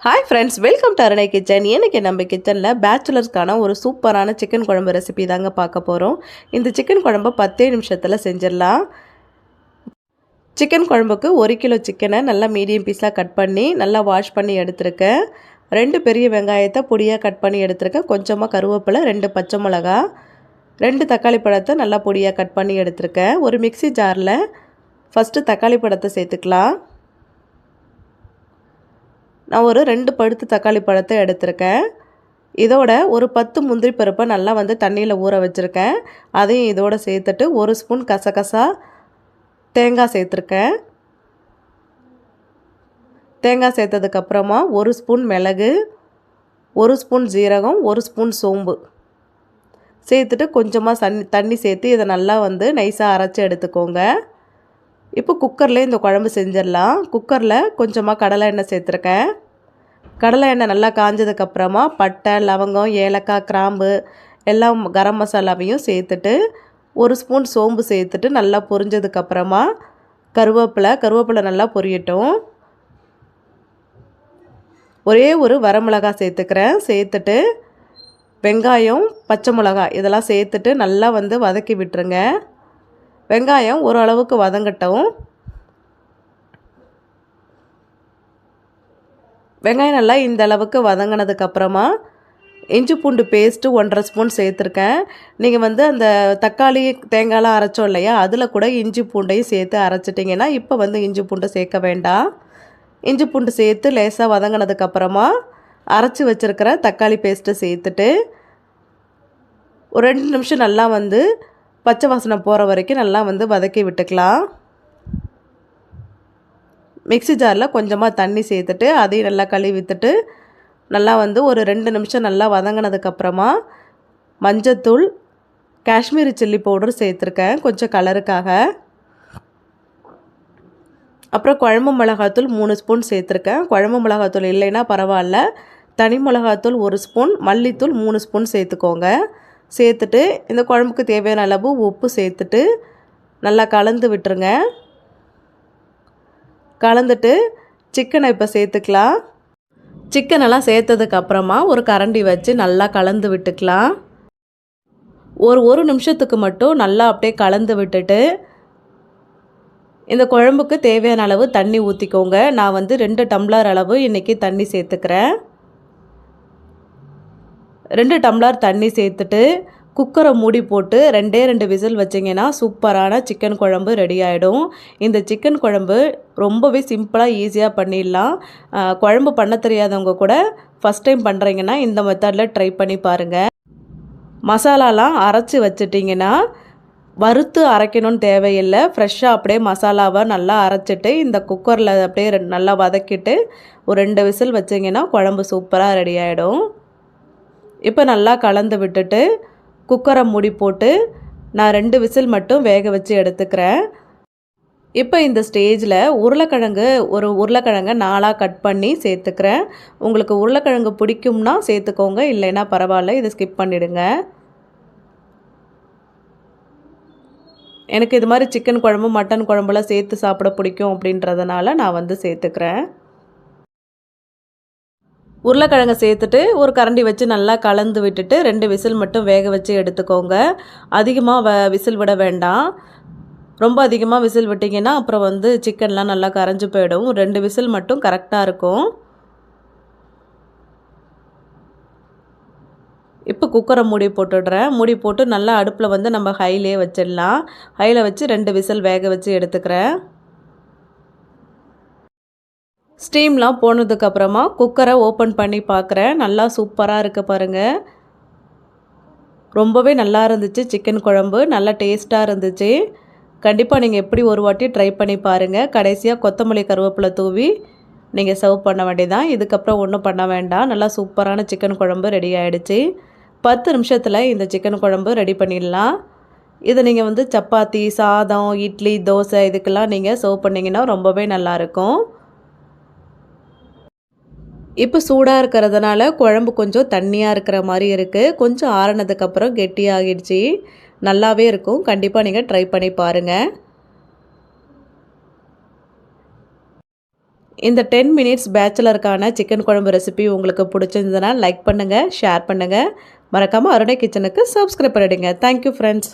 Hi friends, welcome to Arunai kitchen. எனக்கு நம்ம கிச்சனில் பேச்சுலர்ஸ்க்கான ஒரு சூப்பரான சிக்கன் குழம்பு ரெசிபி தாங்க பார்க்க போகிறோம். இந்த சிக்கன் குழம்பு 10 நிமிஷத்தில் செஞ்சிடலாம். சிக்கன் குழம்புக்கு 1 கிலோ சிக்கனை நல்லா மீடியம் பீஸாக கட் பண்ணி நல்லா வாஷ் பண்ணி எடுத்துருக்கேன். 2 பெரிய வெங்காயத்தை பொடியாக கட் பண்ணி எடுத்துருக்கேன். கொஞ்சமாக கருவேப்பிலை, 2 பச்சை மிளகா, 2 தக்காளி பழத்தை நல்லா பொடியாக கட் பண்ணி எடுத்துருக்கேன். ஒரு மிக்சி ஜாரில் ஃபஸ்ட்டு தக்காளி பழத்தை சேர்த்துக்கலாம். நான் ஒரு 2 பழுத்து தக்காளி பழத்தை எடுத்திருக்கேன். இதோட ஒரு 10 முந்திரி பருப்பை நல்லா தண்ணியில் ஊற வச்சுருக்கேன். அதையும் இதோட சேர்த்துட்டு 1 ஸ்பூன் கசகசா தேங்காய் சேர்த்துருக்கேன். தேங்காய் சேர்த்ததுக்கப்புறமா 1 ஸ்பூன் மிளகு, 1 ஸ்பூன் ஜீரகம், 1 ஸ்பூன் சோம்பு சேர்த்துட்டு கொஞ்சமாக தண்ணி சேர்த்து இதை நல்லா நைஸாக அரைச்சி எடுத்துக்கோங்க. இப்போ குக்கரில் இந்த குழம்பு செஞ்சிடலாம். குக்கரில் கொஞ்சமாக கடலை எண்ணெய் சேர்த்துருக்கேன். கடலை எண்ணெய் நல்லா காஞ்சதுக்கப்புறமா பட்டை, லவங்கம், ஏலக்காய், கிராம்பு எல்லாம் கரம் மசாலாவையும் சேர்த்துட்டு 1 ஸ்பூன் சோம்பு சேர்த்துட்டு நல்லா பொரிஞ்சதுக்கப்புறமா கருவேப்பிலை நல்லா பொரியட்டும். ஒரே ஒரு வரமிளகாய் சேர்த்துக்கிறேன். சேர்த்துட்டு வெங்காயம், பச்சை மிளகாய் இதெல்லாம் சேர்த்துட்டு நல்லா வதக்கி விட்டுருங்க. வெங்காயம் ஓரளவுக்கு வதங்கட்டும். வெங்காயம் நல்லா இந்த அளவுக்கு வதங்கினதுக்கப்புறமா இஞ்சி பூண்டு பேஸ்ட்டு 1.5 ஸ்பூன் சேர்த்துருக்கேன். நீங்கள் அந்த தக்காளி தேங்காயெலாம் அரைச்சோம் இல்லையா, அதில் கூட இஞ்சி பூண்டையும் சேர்த்து அரைச்சிட்டிங்கன்னா இப்போ இஞ்சி பூண்டை சேர்க்க வேண்டாம். இஞ்சி பூண்டு சேர்த்து லேசாக வதங்கினதுக்கப்புறமா அரைச்சி வச்சுருக்கிற தக்காளி பேஸ்ட்டு சேர்த்துட்டு ஒரு 2 நிமிஷம் நல்லா பச்சை வாசனை போகிற வரைக்கும் நல்லா வதக்கி விட்டுக்கலாம். மிக்ஸி ஜாரில் கொஞ்சமாக தண்ணி சேர்த்துட்டு அதையும் நல்லா கழுவி விட்டுட்டு நல்லா ஒரு 2 நிமிஷம் நல்லா வதங்கினதுக்கப்புறமா மஞ்சத்தூள், காஷ்மீரி சில்லி பவுடர் சேர்த்துருக்கேன் கொஞ்சம் கலருக்காக. அப்புறம் குழம்பு மிளகாத்தூள் 3 ஸ்பூன் சேர்த்துருக்கேன். குழம்பு மிளகாத்தூள் இல்லைன்னா பரவாயில்ல, தனி மிளகாத்தூள் 1 ஸ்பூன், மல்லித்தூள் 3 ஸ்பூன் சேர்த்துக்கோங்க. சேர்த்துட்டு இந்த குழம்புக்கு தேவையான அளவு உப்பு சேர்த்துட்டு நல்லா கலந்து விட்டுருங்க. கலந்துட்டு சிக்கனை இப்போ சேர்த்துக்கலாம். சிக்கனெல்லாம் சேர்த்ததுக்கப்புறமா ஒரு கரண்டி வச்சு நல்லா கலந்து விட்டுக்கலாம். ஒரு நிமிஷத்துக்கு மட்டும் நல்லா அப்படியே கலந்து விட்டுட்டு இந்த குழம்புக்கு தேவையான அளவு தண்ணி ஊற்றிக்கோங்க. நான் 2 டம்ளர் அளவு இன்றைக்கி தண்ணி சேர்த்துக்கிறேன். 2 டம்ளர் தண்ணி சேர்த்துட்டு குக்கரை மூடி போட்டு 2 விசில் வச்சிங்கன்னா சூப்பரான சிக்கன் குழம்பு ரெடி ஆகிடும். இந்த சிக்கன் குழம்பு ரொம்பவே சிம்பிளாக ஈஸியாக பண்ணிடலாம். குழம்பு பண்ண தெரியாதவங்க கூட ஃபஸ்ட் டைம் பண்ணுறீங்கன்னா இந்த மெத்தடில் ட்ரை பண்ணி பாருங்கள். மசாலாலாம் அரைச்சி வச்சிட்டிங்கன்னா வறுத்து அரைக்கணும்னு தேவையில்லை. ஃப்ரெஷ்ஷாக அப்படியே மசாலாவை நல்லா அரைச்சிட்டு இந்த குக்கரில் அப்படியே நல்லா வதக்கிட்டு ஒரு 2 விசில் வச்சிங்கன்னா குழம்பு சூப்பராக ரெடி ஆகிடும். இப்போ நல்லா கலந்து விட்டுட்டு குக்கரை மூடி போட்டு நான் 2 விசில் மட்டும் வேக வச்சு எடுத்துக்கிறேன். இப்போ இந்த ஸ்டேஜில் உருளைக்கிழங்கை 4ஆக கட் பண்ணி சேர்த்துக்கிறேன். உங்களுக்கு உருளைக்கிழங்கு பிடிக்கும்னா சேர்த்துக்கோங்க, இல்லைன்னா பரவாயில்ல, இதை ஸ்கிப் பண்ணிவிடுங்க. எனக்கு இது மாதிரி சிக்கன் குழம்பு, மட்டன் குழம்புலாம் சேர்த்து சாப்பிட பிடிக்கும் அப்படின்றதுனால நான் சேர்த்துக்கிறேன். உருளைக்கிழங்கை சேர்த்துட்டு ஒரு கரண்டி வச்சு நல்லா கலந்து விட்டுட்டு 2 விசில் மட்டும் வேக வச்சு எடுத்துக்கோங்க. அதிகமாக விசில் விட வேண்டாம். ரொம்ப அதிகமாக விசில் விட்டிங்கன்னா அப்புறம் சிக்கன்லாம் நல்லா கரைஞ்சி போயிடும். 2 விசில் மட்டும் கரெக்டாக இருக்கும். இப்போ குக்கரை மூடி போட்டுடுறேன். மூடி போட்டு நல்லா அடுப்பில் நம்ம ஹைலே வச்சிடலாம். ஹையில் வச்சு 2 விசில் வேக வச்சு எடுத்துக்கிறேன். ஸ்டீம்லாம் போனதுக்கப்புறமா குக்கரை ஓப்பன் பண்ணி பார்க்குறேன். நல்லா சூப்பராக இருக்குது பாருங்கள். ரொம்பவே நல்லா இருந்துச்சு சிக்கன் குழம்பு, நல்லா டேஸ்ட்டாக இருந்துச்சு. கண்டிப்பாக நீங்கள் எப்படி ஒரு வாட்டி ட்ரை பண்ணி பாருங்கள். கடைசியாக கொத்தமல்லி, கருவேப்பிலை தூவி நீங்கள் சர்வ் பண்ண வேண்டியதான். இதுக்கப்புறம் ஒன்றும் பண்ண வேண்டாம். நல்லா சூப்பரான சிக்கன் குழம்பு ரெடி ஆகிடுச்சு. 10 நிமிஷத்தில் இந்த சிக்கன் குழம்பு ரெடி பண்ணிடலாம். இதை நீங்கள் சப்பாத்தி, சாதம், இட்லி, தோசை இதுக்கெல்லாம் நீங்கள் சர்வ் பண்ணிங்கன்னா ரொம்பவே நல்லாயிருக்கும். இப்போ சூடாக இருக்கிறதுனால குழம்பு கொஞ்சம் தண்ணியாக இருக்கிற மாதிரி இருக்குது. கொஞ்சம் ஆறுனதுக்கப்புறம் கெட்டியாகிடுச்சு. நல்லாவே இருக்கும். கண்டிப்பாக நீங்கள் ட்ரை பண்ணி பாருங்கள். இந்த 10 மினிட்ஸ் பேச்சுலருக்கான சிக்கன் குழம்பு ரெசிபி உங்களுக்கு பிடிச்சிருந்ததுன்னா லைக் பண்ணுங்கள், ஷேர் பண்ணுங்கள். மறக்காமல் அருணை கிச்சனுக்கு சப்ஸ்கிரைப் பண்ணிடுங்க. Thank you friends.